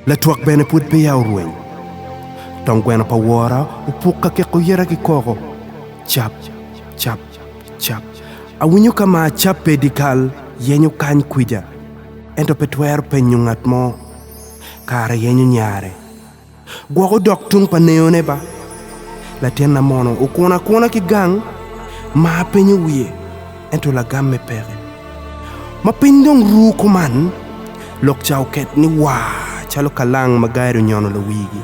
La tuak bene put pe yau rueng. Tong gwena pa wara upuka ke kuyera ki koko. Chap, chap, chap. Awinyo kama chap pedikal yenyo kany kuija. Ento petwer penyungat mo. Kara yenyo nyare. Gwako dok tung pa neone ba. La tena mono ukuna ki gang. Ma penyo wiye. Ento la gamme pere. Ma pindong ruko man. Lok chao ket ni waa. Chalo kalang magayro nyono la wigi.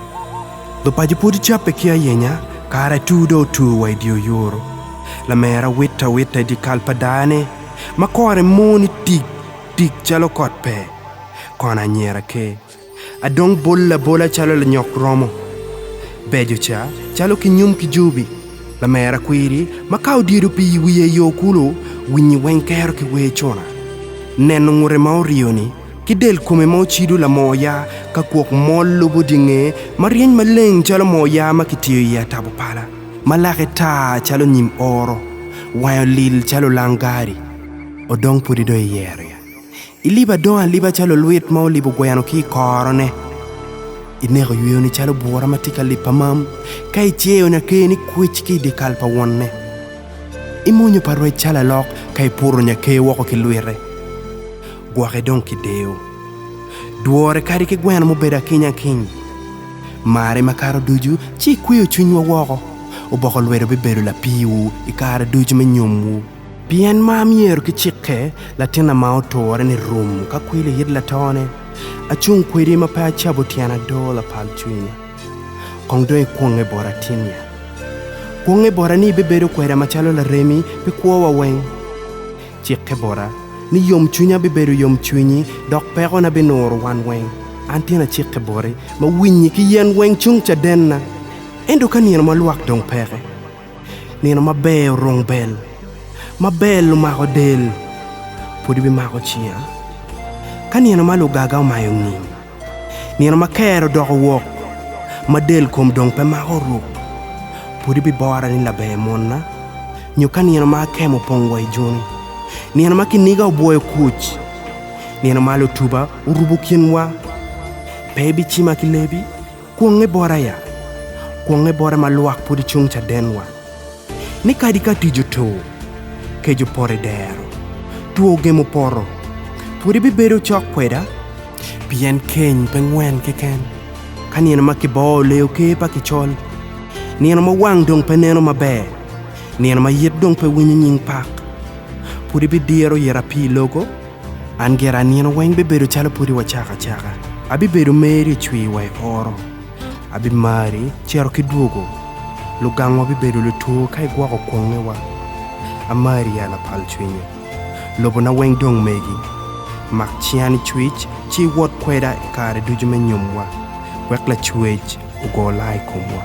Do paji pudi chape kia yenya. Kara tudo tu wa idio yoro. La mera wita di kalpadane. Ma kore moni tik chalo kot pe. Kona nyera ke. Adong bola chalo la nyok romo. Bejo cha chalo kinyum kijubi. La mera kwiri makao diru pi wiye yo kulo winyi wenkero ki we chona. Neno ngure maurioni kidel kume mo chidu la moya ka kuok mol lubu dinge marien maleng chalo moya makitiyo ya tabu pala. Malake ta chalo nyim oro. Wayo lil chalo langari. Odong pudi do yere. Iliba doa liba chalo luit mo libu gwayano ki korone. Inego yuyoni chalo buwara matika lipa mam. Kai cheo na keni kuichki di kalpa wonne. Imonyo parwe chala lok kai puro nya ke wako ki luire. Gwake don ki deo. Duore kari ki gwayano mo beda kinya king. Mare makaro duju chi kuyo chunywa wako. Uboko luire biberu la piwu ikara duju me nyumwu. Bien mam yeru ki chike la tina mao tore ni rum ka kwile yid la tone. Achung kwiri mapa chabu tiana dola pal chunya. Kong doe kuonge bora tinya. Kuonge bora ni biberu kwera machalo la remi pi kuwa weng. Chike bora ni yom chunya biberu yom chunyi dok peko na binoro wan weng. Antina chike bori ma winyi ki yen weng chung cha denna. Endo ka nino maluak dong peke. Nino mabeo rong bel. Mabelo mako del. Pudi bi mako chia. Kanieno malu gaga umayo ngim. Nieno makero doko wok. Madel kom dong pe mako ruk. Pudi bi bora ni labe monna. Nyuka nieno makemo pongwa ijuni. Nieno makiniga uboyo kuch. Nieno malu tuba urubu kinwa. Pebi chima kilebi. Kuonge bora ya. Kuonge bora maluak pudi chung cha denwa. Nikadika tijo to. Kejo pore dero. Tuo gemo poro. Puri biberu chok kweda. Bien keny pengwen keken. Kanieno makibo leo ke pa kichol. Nieno mawang dong pe neno mabe. Nieno mayet dong pe winyi nying pak. Puri bidero yera pi logo. Angera nieno weng biberu chalo puri wa chaka. Abi beru meri chui wa oro. Abi mari chero kiduogo. Lugangwa biberu lutu kai gwako kongewa. Amari ya la pal chwinyo. Lobo na weng dong megi. Mak chiani chwich chi wot kweda kare dujume nyumwa. Wek la chwech ugo lai kumwa.